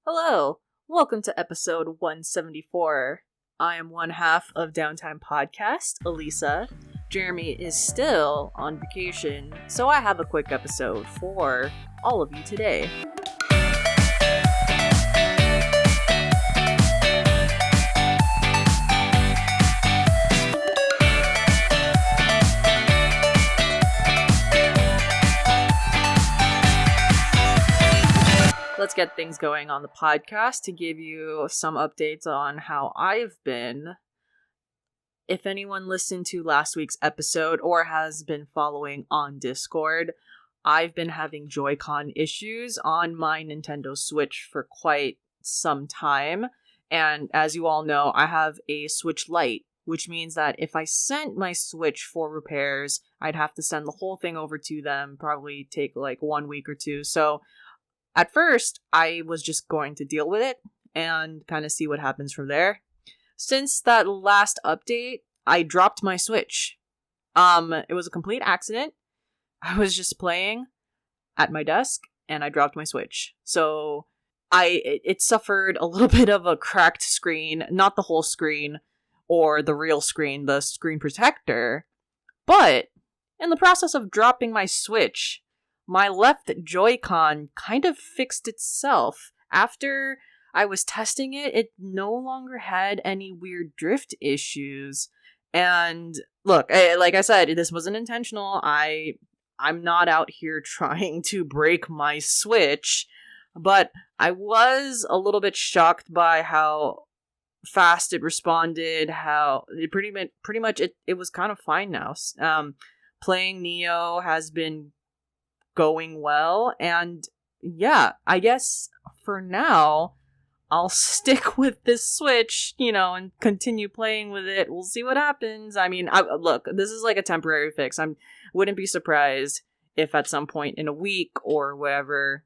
Hello, welcome to episode 174. I am one half of Downtime Podcast, Alyssa. Jeremy is still on vacation, so I have a quick episode for all of you today. Let's get things going on the podcast to give you some updates on how I've been. If anyone listened to last week's episode or has been following on Discord, I've been having JoyCon issues on my Nintendo Switch for quite some time. And as you all know, I have a Switch Lite, which means that if I sent my Switch for repairs, I'd have to send the whole thing over to them, probably take like 1 week or two. So at first, I was just going to deal with it and kind of see what happens from there. Since that last update, I dropped my Switch. It was a complete accident. I was just playing at my desk and I dropped my Switch. So it suffered a little bit of a cracked screen, not the whole screen or the real screen, the screen protector. But in the process of dropping my Switch, my left JoyCon kind of fixed itself. After I was testing it, it no longer had any weird drift issues. And look, like I said, this wasn't intentional. I'm not out here trying to break my Switch, but I was a little bit shocked by how fast it responded, how it pretty much it was kind of fine now. Playing Neo has been going well, and yeah, I guess for now I'll stick with this Switch, and continue playing with it. We'll see what happens. I mean, look, this is like a temporary fix. Wouldn't be surprised if at some point in a week or whatever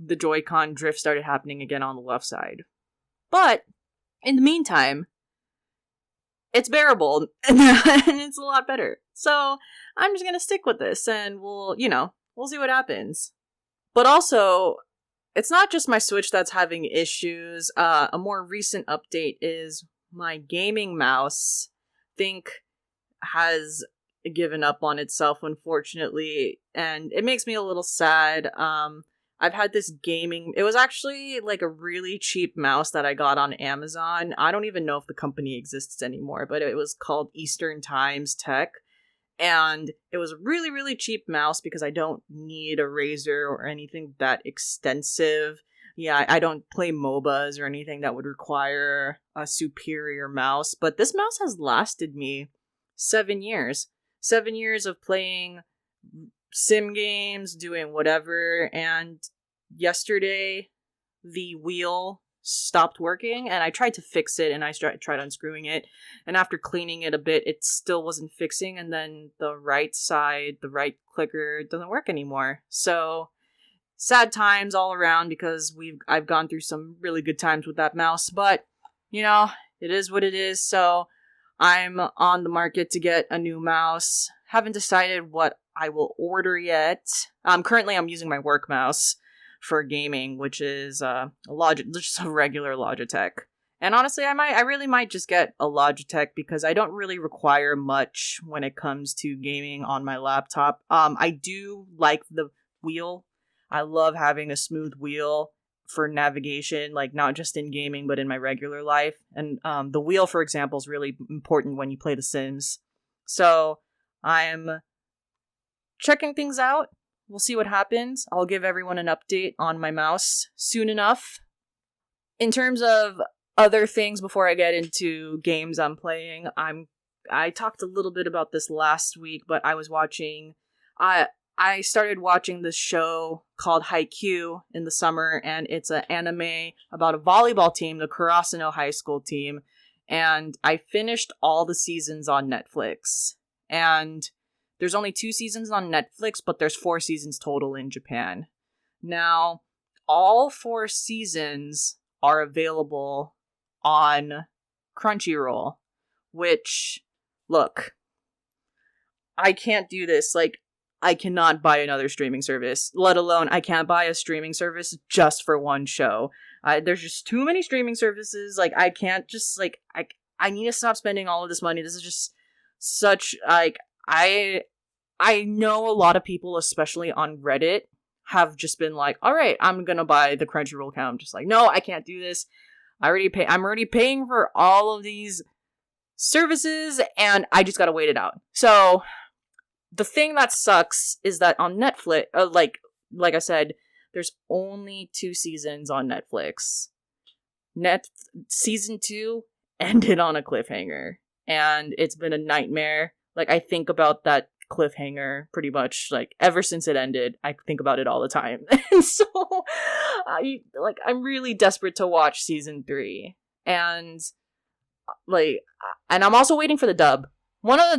the Joy-Con drift started happening again on the left side. But in the meantime, it's bearable and it's a lot better. So I'm just gonna stick with this, and we'll see what happens. But also, it's not just my Switch that's having issues. A more recent update is my gaming mouse, has given up on itself, unfortunately, and it makes me a little sad. I've had this it was actually like a really cheap mouse that I got on Amazon. I don't even know if the company exists anymore, but it was called Eastern Times Tech. And it was a really, really cheap mouse because I don't need a Razer or anything that extensive. Yeah, I don't play MOBAs or anything that would require a superior mouse. But this mouse has lasted me 7 years. 7 years of playing sim games, doing whatever. And yesterday, the wheel stopped working, and I tried to fix it, and I tried unscrewing it, and after cleaning it a bit, it still wasn't fixing, and then the right clicker doesn't work anymore. So sad times all around, because I've gone through some really good times with that mouse, but it is what it is. So I'm on the market to get a new mouse. Haven't decided what I will order yet. Currently I'm using my work mouse for gaming, which is just a regular Logitech. And honestly, I really might just get a Logitech because I don't really require much when it comes to gaming on my laptop. I do like the wheel. I love having a smooth wheel for navigation, like not just in gaming, but in my regular life. And the wheel, for example, is really important when you play The Sims. So I'm checking things out. We'll see what happens. I'll give everyone an update on my mouse soon enough. In terms of other things, before I get into games I'm playing, I talked a little bit about this last week, but I started watching this show called Haikyuu in the summer, and it's an anime about a volleyball team, the Karasuno High School team, and I finished all the seasons on Netflix. And there's only 2 seasons on Netflix, but there's 4 seasons total in Japan. Now, all 4 seasons are available on Crunchyroll, which, look, I can't do this. Like, I cannot buy another streaming service, let alone I can't buy a streaming service just for one show. There's just too many streaming services. Like, I can't just, like, I need to stop spending all of this money. This is just such, like, I know a lot of people, especially on Reddit, have just been like, all right, I'm gonna buy the Crunchyroll account. I'm just like, no, I can't do this. I'm already paying for all of these services, and I just gotta wait it out. So, the thing that sucks is that on Netflix, like I said, there's only 2 seasons on Netflix. Season 2 ended on a cliffhanger, and it's been a nightmare. Like, I think about that cliffhanger pretty much, like, ever since it ended. I think about it all the time. And so, I'm really desperate to watch season 3. And, and I'm also waiting for the dub.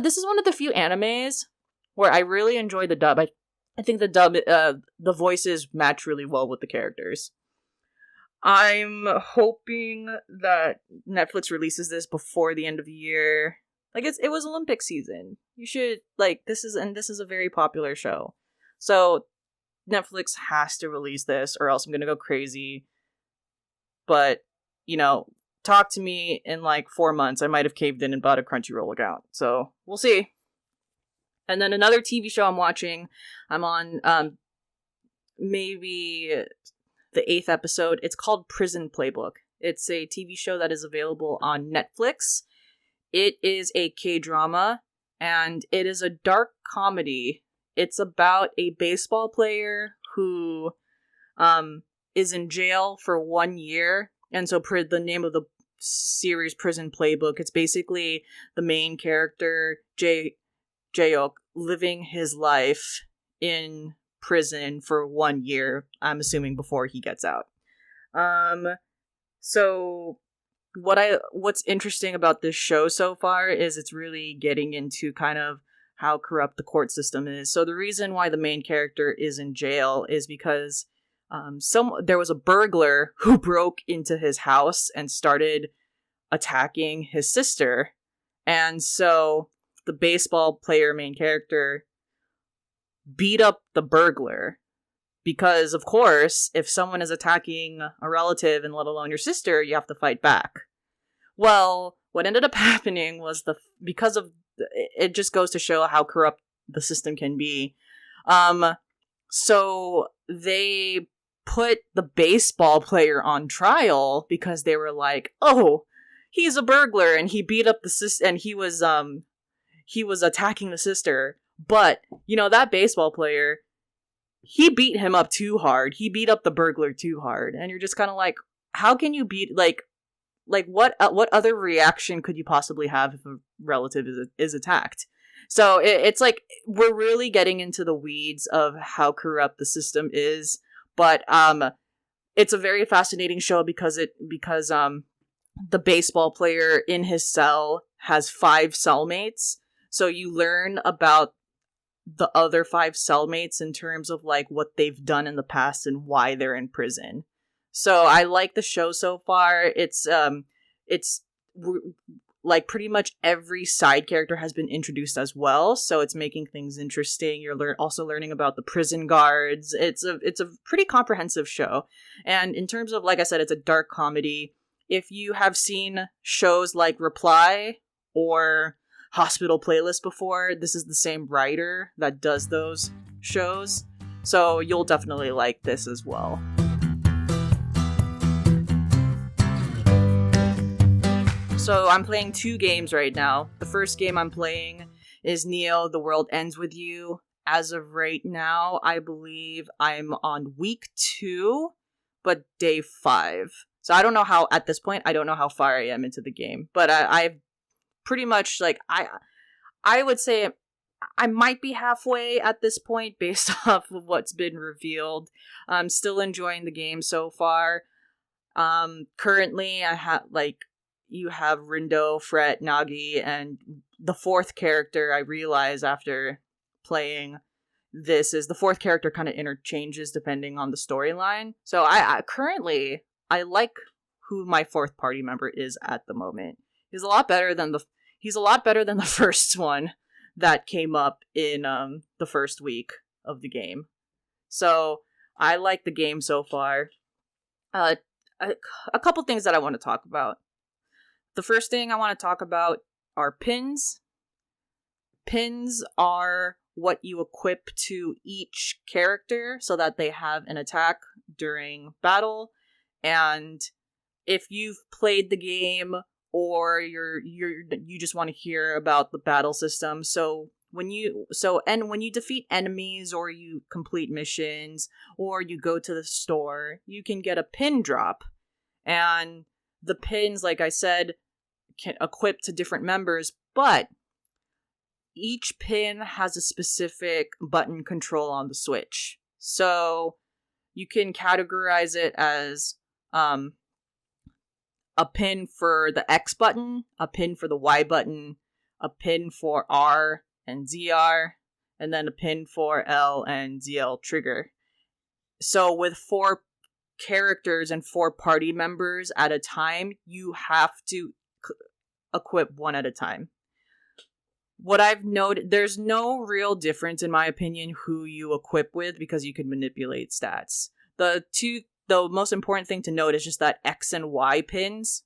This is one of the few animes where I really enjoy the dub. I think the dub, the voices match really well with the characters. I'm hoping that Netflix releases this before the end of the year. Like, it was Olympic season. You should, this is a very popular show. So, Netflix has to release this, or else I'm gonna go crazy. But, talk to me in 4 months. I might have caved in and bought a Crunchyroll account. So, we'll see. And then another TV show I'm watching, I'm on, maybe the 8th episode. It's called Prison Playbook. It's a TV show that is available on Netflix. It is a K-drama, and it is a dark comedy. It's about a baseball player who is in jail for 1 year. And so the name of the series, Prison Playbook, it's basically the main character, Jaeok, living his life in prison for 1 year, I'm assuming before he gets out. So what's interesting about this show so far is it's really getting into kind of how corrupt the court system is. So the reason why the main character is in jail is because there was a burglar who broke into his house and started attacking his sister. And so the baseball player main character beat up the burglar because, of course, if someone is attacking a relative and let alone your sister, you have to fight back. Well, what ended up happening was it just goes to show how corrupt the system can be. So they put the baseball player on trial because they were like, oh, he's a burglar and he beat up the sister and he was attacking the sister. But, that baseball player, he beat him up too hard. He beat up the burglar too hard. And you're just kind of like, how can you beat, what other reaction could you possibly have if a relative is attacked? So it's like, we're really getting into the weeds of how corrupt the system is. But it's a very fascinating show because the baseball player in his cell has 5 cellmates. So you learn about the other 5 cellmates in terms of what they've done in the past and why they're in prison. So I like the show so far. It's pretty much every side character has been introduced as well. So it's making things interesting. You're also learning about the prison guards. It's a pretty comprehensive show. And in terms of, like I said, it's a dark comedy. If you have seen shows like Reply or Hospital Playlist before, this is the same writer that does those shows. So you'll definitely like this as well. So I'm playing 2 games right now. The first game I'm playing is Neo, The World Ends With You. As of right now, I believe I'm on week 2, but day 5. So I don't know how, at this point, I don't know how far I am into the game. But I've pretty much, I would say I might be halfway at this point based off of what's been revealed. I'm still enjoying the game so far. Currently, I have, you have Rindo, Fret, Nagi, and the 4th character, I realize after playing this, is the 4th character kind of interchanges depending on the storyline. So I currently, I like who my 4th party member is at the moment. He's a lot better than the first one that came up in the first week of the game. So I like the game so far. a couple things that I want to talk about. The first thing I want to talk about are pins. Pins are what you equip to each character so that they have an attack during battle. And if you've played the game or you just want to hear about the battle system, when you defeat enemies or you complete missions or you go to the store, you can get a pin drop. And the pins, like I said, can equip to different members, but each pin has a specific button control on the Switch. So you can categorize it as a pin for the X button, a pin for the Y button, a pin for R and ZR, and then a pin for L and ZL trigger. So with 4 characters and 4 party members at a time, you have to equip one at a time. What I've noted, there's no real difference, in my opinion, who you equip with, because you can manipulate stats. The most important thing to note is just that X and Y pins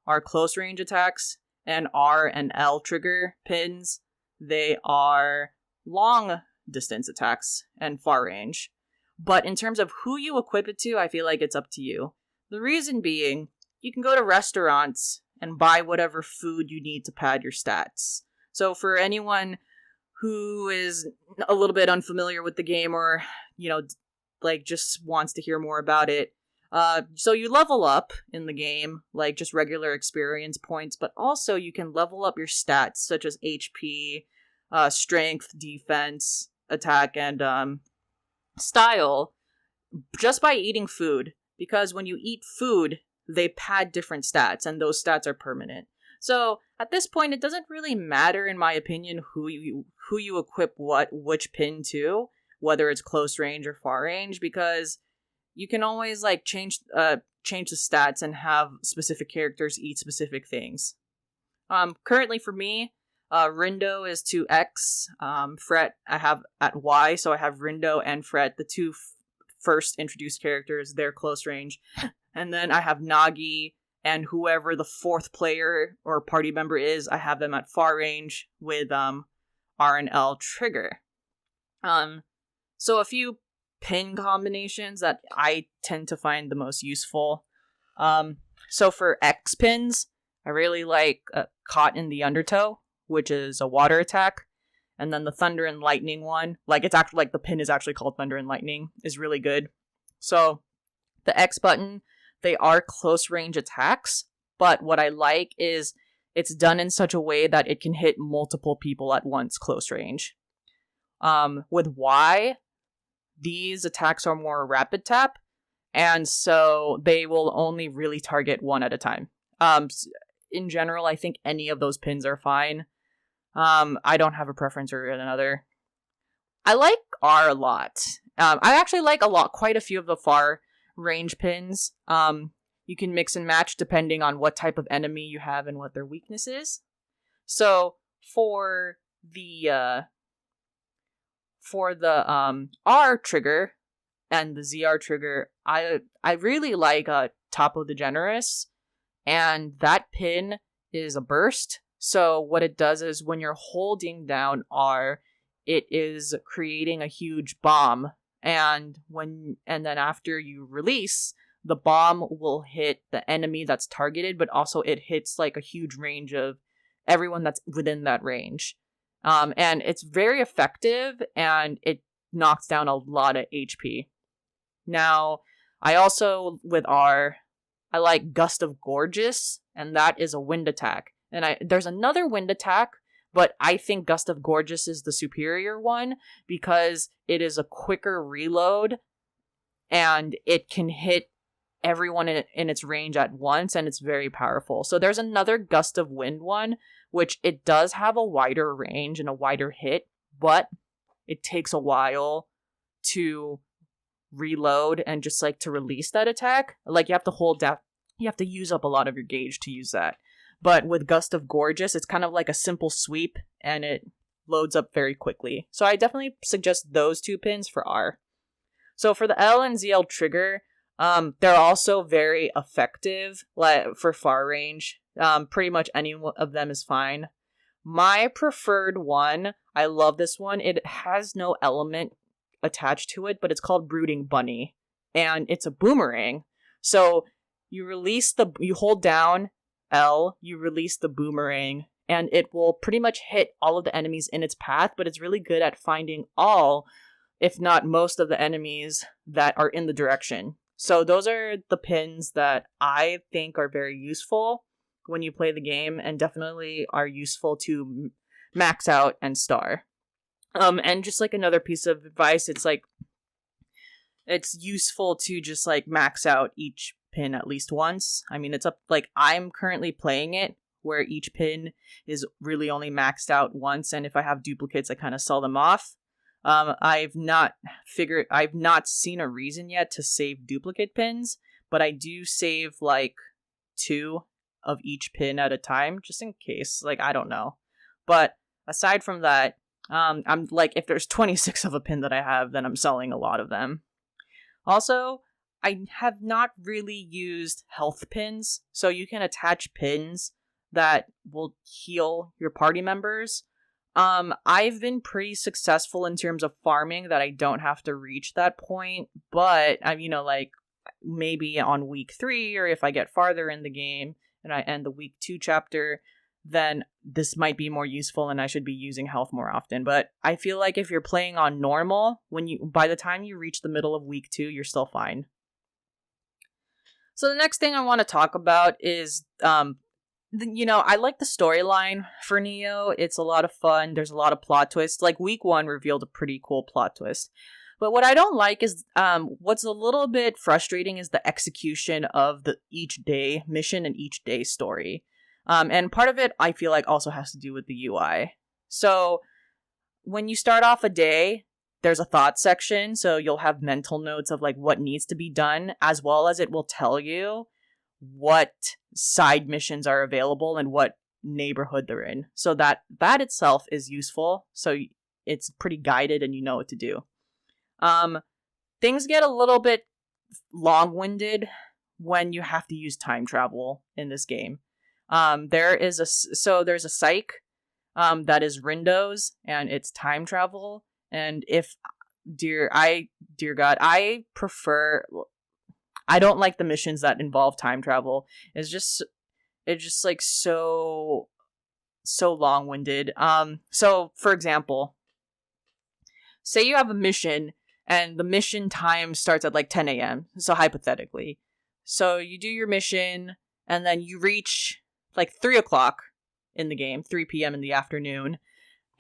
are close range attacks, and R and L trigger pins, they are long distance attacks and far range. But in terms of who you equip it to, I feel like it's up to you. The reason being, you can go to restaurants and buy whatever food you need to pad your stats. So for anyone who is a little bit unfamiliar with the game, or, just wants to hear more about it, so you level up in the game, like just regular experience points, but also you can level up your stats, such as HP, strength, defense, attack, and style, just by eating food. Because when you eat food, they pad different stats, and those stats are permanent. So at this point, it doesn't really matter, in my opinion, who you equip which pin to, whether it's close range or far range, because you can always change the stats and have specific characters eat specific things. Currently for me, Rindo is 2X. Fret I have at Y, so I have Rindo and Fret, the 2 first introduced characters. They're close range, and then I have Nagi. And whoever the 4th player or party member is, I have them at far range with R and L trigger. So a few pin combinations that I tend to find the most useful. So for X pins, I really like Caught in the Undertow, which is a water attack. And then the Thunder and Lightning one, it's actually the pin is actually called Thunder and Lightning, is really good. So the X button, they are close range attacks, but what I like is it's done in such a way that it can hit multiple people at once close range. With Y, these attacks are more rapid tap, and so they will only really target one at a time. In general, I think any of those pins are fine. I don't have a preference or another. I like R a lot. I actually like quite a few of the far range pins. You can mix and match depending on what type of enemy you have and what their weakness is. So for the R trigger and the ZR trigger, I really like Topo the Generous, and that pin is a burst. So what it does is when you're holding down R, it is creating a huge bomb. And then after you release, the bomb will hit the enemy that's targeted, but also it hits a huge range of everyone that's within that range. And it's very effective, and it knocks down a lot of HP. Now, I also, with R, I like Gust of Gorgeous, and that is a wind attack. And there's another wind attack, but I think Gust of Gorgeous is the superior one because it is a quicker reload and it can hit everyone in its range at once, and it's very powerful. So there's another Gust of Wind one, which it does have a wider range and a wider hit, but it takes a while to reload and just to release that attack. You have to hold down, you have to use up a lot of your gauge to use that. But with Gust of Gorgeous, it's kind of like a simple sweep, and it loads up very quickly. So I definitely suggest those 2 pins for R. So for the L and ZL trigger, They're also very effective, like for far range. Pretty much any of them is fine. My preferred one, I love this one. It has no element attached to it, but it's called Brooding Bunny, and it's a boomerang. So you hold down L, you release the boomerang, and it will pretty much hit all of the enemies in its path, but it's really good at finding all, if not most of the enemies that are in the direction. So those are the pins that I think are very useful when you play the game, and definitely are useful to max out and star. And just like another piece of advice, it's like, it's useful to just like max out each pin at least once. I mean, it's up, like, I'm currently playing it where each pin is really only maxed out once, and if I have duplicates, I kind of sell them off. I've not seen a reason yet to save duplicate pins, but I do save like 2 of each pin at a time, just in case, like, I don't know. But aside from that, I'm like, if there's 26 of a pin that I have, then I'm selling a lot of them. Also, I have not really used health pins, so you can attach pins that will heal your party members. I've been pretty successful in terms of farming that I don't have to reach that point, but like maybe on week 3, or if I get farther in the game and I end the week 2 chapter, then this might be more useful and I should be using health more often. But I feel like if you're playing on normal, by the time you reach the middle of week 2, you're still fine. So the next thing I want to talk about is, I like the storyline for Neo. It's a lot of fun. There's a lot of plot twists. Like, week 1 revealed a pretty cool plot twist. But what I don't like is, what's a little bit frustrating is the execution of the each day mission and each day story. And part of it, I feel like, also has to do with the UI. So when you start off a day, there's a thought section. So you'll have mental notes of like what needs to be done, as well as it will tell you what side missions are available and what neighborhood they're in. So that itself is useful. So it's pretty guided and you know what to do. Things get a little bit long-winded when you have to use time travel in this game. There's a psych, that is Rindo's, and it's time travel. And dear God, I don't like the missions that involve time travel. It's just like so long-winded. So for example, say you have a mission and the mission time starts at like 10 a.m. So hypothetically, so you do your mission and then you reach like 3 o'clock in the game, 3 p.m. in the afternoon,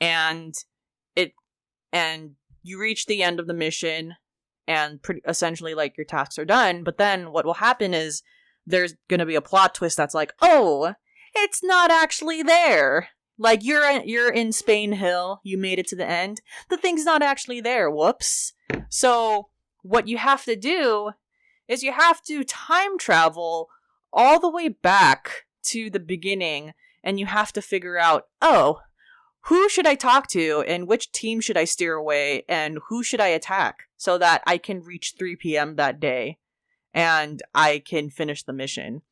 and you reach the end of the mission, and essentially like your tasks are done. But then what will happen is there's gonna be a plot twist that's like, oh, it's not actually there. Like, you're in Spain Hill, you made it to the end, the thing's not actually there. Whoops. So what you have to do is you have to time travel all the way back to the beginning, and you have to figure out, oh, who should I talk to, and which team should I steer away, and who should I attack, so that I can reach 3 p.m. that day, and I can finish the mission.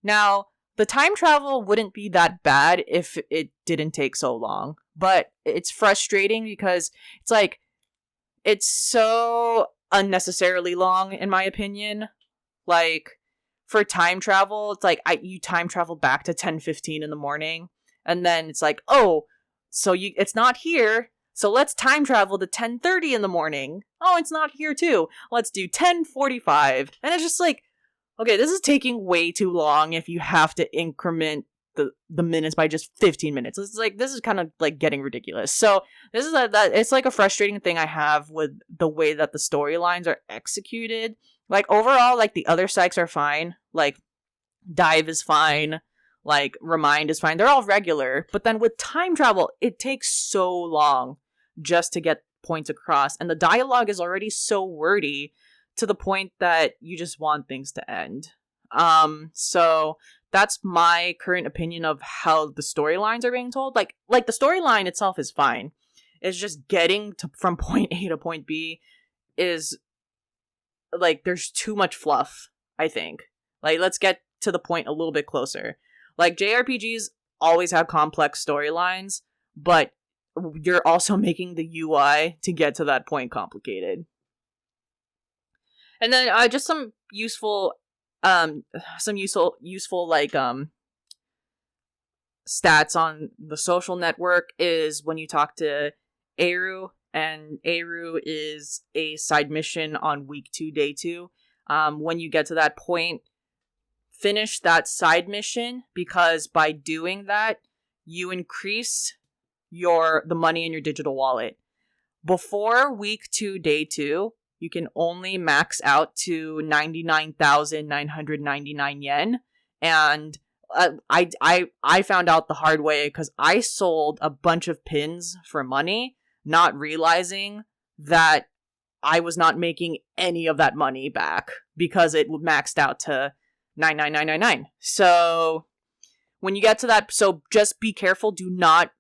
Now, the time travel wouldn't be that bad if it didn't take so long, but it's frustrating because it's like, it's so unnecessarily long, in my opinion. Like, for time travel, it's like, you time travel back to 10:15 in the morning, and then it's like, oh, so it's not here, so let's time travel to 10:30 in the morning. Oh, it's not here too. Let's do 10:45. And it's just like, okay, this is taking way too long if you have to increment the minutes by just 15 minutes. It's like, this is kind of like getting ridiculous. So this is it's like a frustrating thing I have with the way that the storylines are executed. Like, overall, like, the other psychs are fine. Like, Dive is fine. Like, Remind is fine. They're all regular. But then with time travel, it takes so long just to get points across. And the dialogue is already so wordy to the point that you just want things to end. So that's my current opinion of how the storylines are being told. Like the storyline itself is fine. It's just getting from point A to point B is like, there's too much fluff, I think. Like, let's get to the point a little bit closer. Like, JRPGs always have complex storylines, but you're also making the UI to get to that point complicated. And then just some useful like stats on the social network is when you talk to Eru, and Eru is a side mission on week 2, day 2. When you get to that point, finish that side mission, because by doing that, you increase the money in your digital wallet. Before week 2, day 2, you can only max out to 99,999 yen. And I found out the hard way because I sold a bunch of pins for money, not realizing that I was not making any of that money back because it maxed out to 99999. So when you get to that, so just be careful. Do not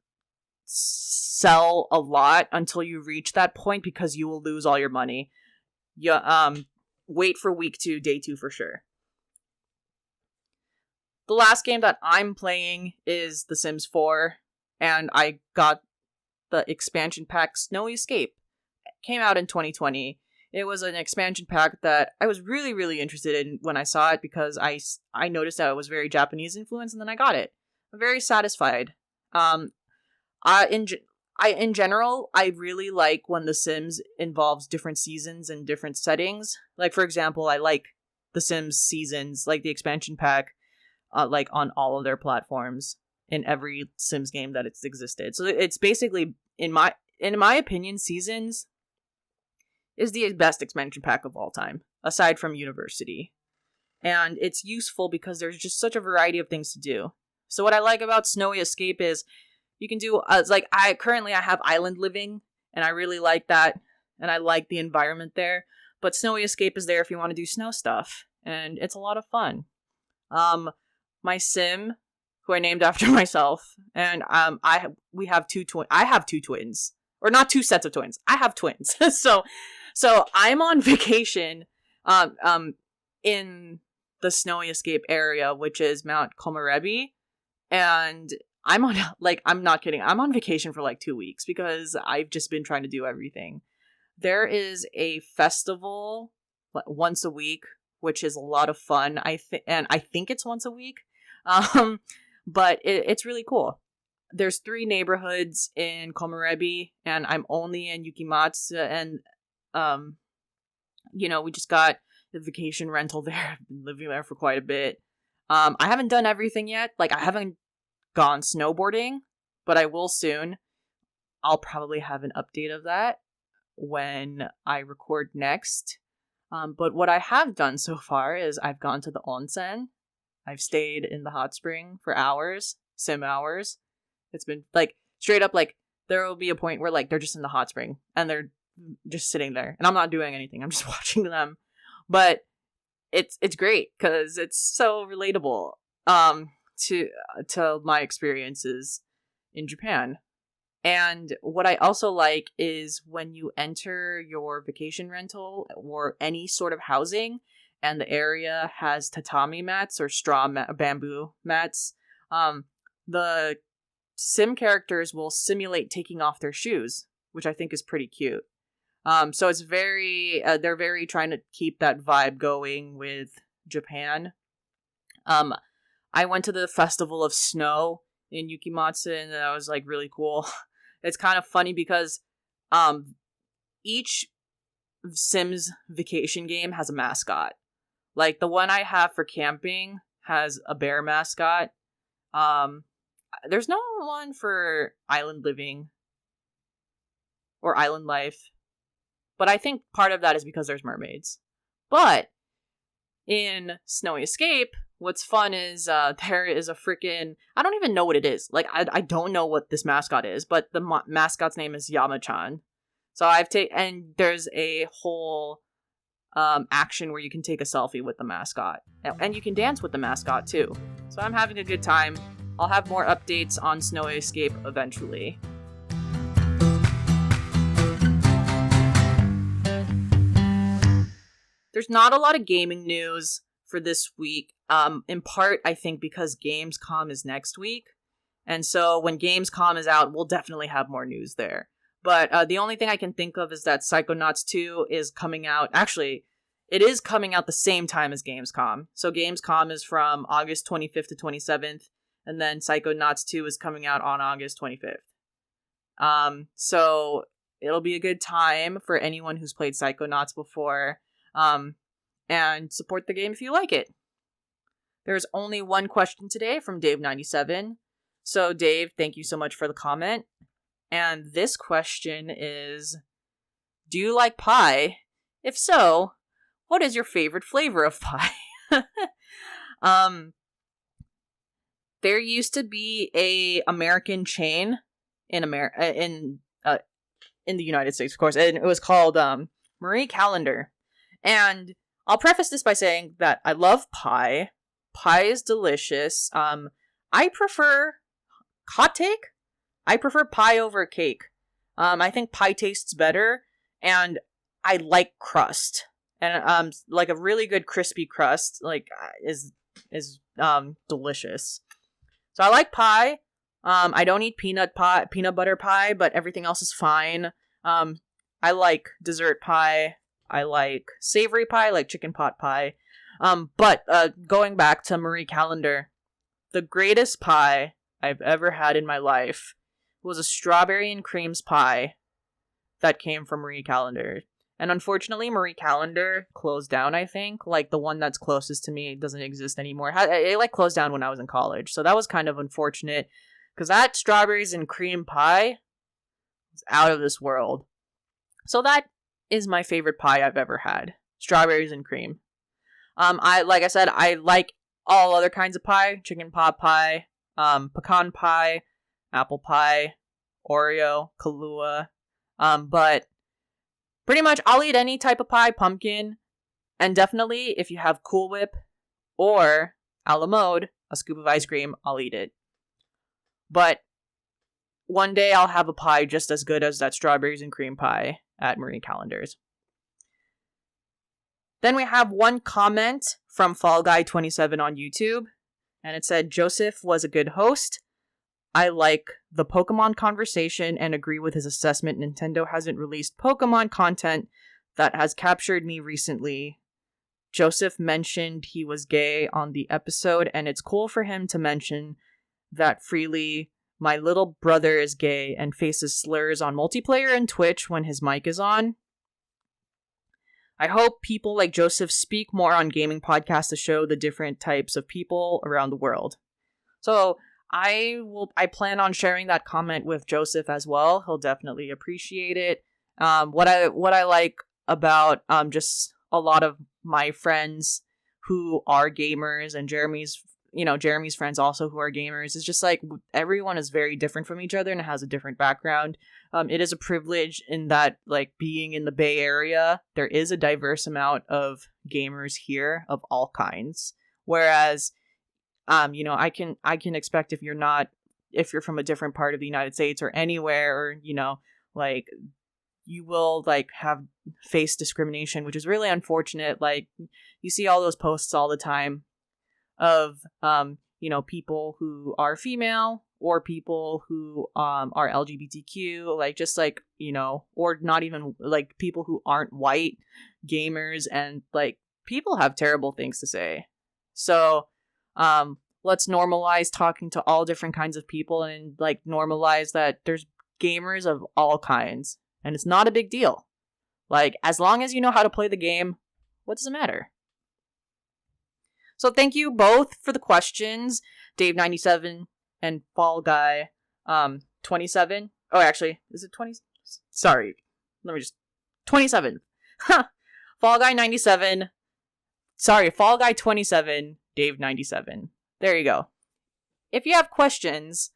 sell a lot until you reach that point, because you will lose all your money. Wait for week 2, day 2 for sure. The last game that I'm playing is The Sims 4, and I got the expansion pack Snowy Escape. It came out in 2020. It was an expansion pack that I was really, really interested in when I saw it, because I noticed that it was very Japanese influenced, and then I got it. I'm very satisfied. In general, I really like when The Sims involves different seasons and different settings. Like, for example, I like The Sims Seasons, like the expansion pack, like on all of their platforms in every Sims game that it's existed. So it's basically, in my opinion, Seasons is the best expansion pack of all time, aside from University. And it's useful because there's just such a variety of things to do. So what I like about Snowy Escape is you can do, I have island living, and I really like that, and I like the environment there. But Snowy Escape is there if you want to do snow stuff, and it's a lot of fun. My sim, who I named after myself, and I have two twins, or not two sets of twins. I have twins. so I'm on vacation, in the Snowy Escape area, which is Mount Komorebi, and I'm not kidding. I'm on vacation for like 2 weeks because I've just been trying to do everything. There is a festival once a week, which is a lot of fun. I think it's once a week. But it's really cool. There's 3 neighborhoods in Komorebi, and I'm only in Yukimatsu, and we just got the vacation rental there. I've been living there for quite a bit. I haven't done everything yet. Like, I haven't gone snowboarding, but I will soon. I'll probably have an update of that when I record next. But what I have done so far is I've gone to the onsen. I've stayed in the hot spring for hours, sim hours. It's been like straight up, like there will be a point where like they're just in the hot spring and they're just sitting there and I'm not doing anything. I'm just watching them. But it's great because it's so relatable to my experiences in Japan. And what I also like is when you enter your vacation rental or any sort of housing and the area has tatami mats or bamboo mats, the sim characters will simulate taking off their shoes, which I think is pretty cute. So it's they're very trying to keep that vibe going with Japan. I went to the Festival of Snow in Yukimatsu, and that was like really cool. It's kind of funny because each Sims vacation game has a mascot. Like the one I have for camping has a bear mascot. There's no one for island living or island life. But I think part of that is because there's mermaids. But in Snowy Escape, what's fun is there is a freaking... I don't even know what it is. Like, I don't know what this mascot is, but the mascot's name is Yama-chan. So and there's a whole action where you can take a selfie with the mascot. And you can dance with the mascot, too. So I'm having a good time. I'll have more updates on Snowy Escape eventually. there's not a lot of gaming news for this week. In part, I think because Gamescom is next week. And so when Gamescom is out, we'll definitely have more news there. But the only thing I can think of is that Psychonauts 2 is coming out. Actually, it is coming out the same time as Gamescom. So Gamescom is from August 25th to 27th. And then Psychonauts 2 is coming out on August 25th. So it'll be a good time for anyone who's played Psychonauts before. And support the game if you like it. There's only one question today from Dave97. So Dave, thank you so much for the comment. And this question is, do you like pie? If so, what is your favorite flavor of pie? There used to be a American chain in the United States, of course, and it was called Marie Callender. And I'll preface this by saying that I love pie. Pie is delicious. I prefer hot take. I prefer pie over cake. I think pie tastes better, and I like crust. And like a really good crispy crust, like is delicious. So I like pie. I don't eat peanut butter pie, but everything else is fine. I like dessert pie. I like savory pie, like chicken pot pie. But going back to Marie Callender, the greatest pie I've ever had in my life was a strawberry and creams pie that came from Marie Callender. And unfortunately, Marie Callender closed down, I think. Like, the one that's closest to me doesn't exist anymore. It closed down when I was in college. So that was kind of unfortunate. Because that strawberries and cream pie was out of this world. So that is my favorite pie I've ever had. Strawberries and cream. Like I said, I like all other kinds of pie. Chicken pot pie, pecan pie, apple pie, Oreo, Kahlua. But pretty much I'll eat any type of pie, pumpkin, and definitely if you have Cool Whip or a la mode, a scoop of ice cream, I'll eat it. But one day I'll have a pie just as good as that strawberries and cream pie at Marie Callender's. Then we have one comment from Fall Guy 27 on YouTube, and it said, Joseph was a good host. I like the Pokemon conversation and agree with his assessment. Nintendo hasn't released Pokemon content that has captured me recently. Joseph mentioned he was gay on the episode, and it's cool for him to mention that freely. My little brother is gay and faces slurs on multiplayer and Twitch when his mic is on. I hope people like Joseph speak more on gaming podcasts to show the different types of people around the world. So I plan on sharing that comment with Joseph as well. He'll definitely appreciate it. What I like about just a lot of my friends who are gamers and Jeremy's friends also who are gamers is just like everyone is very different from each other and has a different background. It is a privilege in that, like, being in the Bay Area, there is a diverse amount of gamers here of all kinds. Whereas, I can expect if you're from a different part of the United States or anywhere, or, like, you will, like, have face discrimination, which is really unfortunate. Like, you see all those posts all the time of, people who are female or people who are LGBTQ, like, just like, or not even, like, people who aren't white gamers, and, like, people have terrible things to say. So, let's normalize talking to all different kinds of people and, like, normalize that there's gamers of all kinds, and it's not a big deal. Like, as long as you know how to play the game, what does it matter? So thank you both for the questions, Dave97 and Fall Guy 27. Oh, actually, is it 20? Sorry, 27. Fall Guy 97. Sorry, Fall Guy 27, Dave 97. There you go. If you have questions,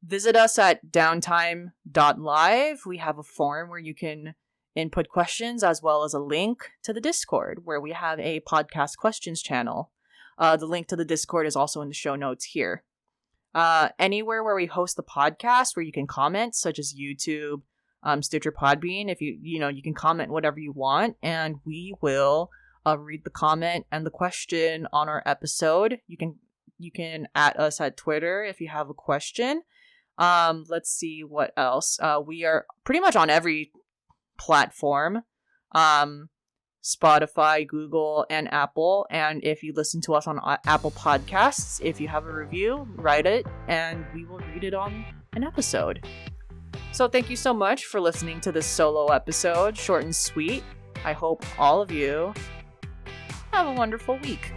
visit us at Downtime.Live. We have a forum where you can input questions, as well as a link to the Discord, where we have a podcast questions channel. The link to the Discord is also in the show notes here. Anywhere where we host the podcast, where you can comment, such as YouTube, Stitcher, Podbean, if you can comment whatever you want, and we will read the comment and the question on our episode. You can at us at Twitter if you have a question. Let's see what else. We are pretty much on every platform. Spotify, Google, and Apple. And if you listen to us on Apple Podcasts, if you have a review, write it and we will read it on an episode. So thank you so much for listening to this solo episode, short and sweet. I hope all of you have a wonderful week.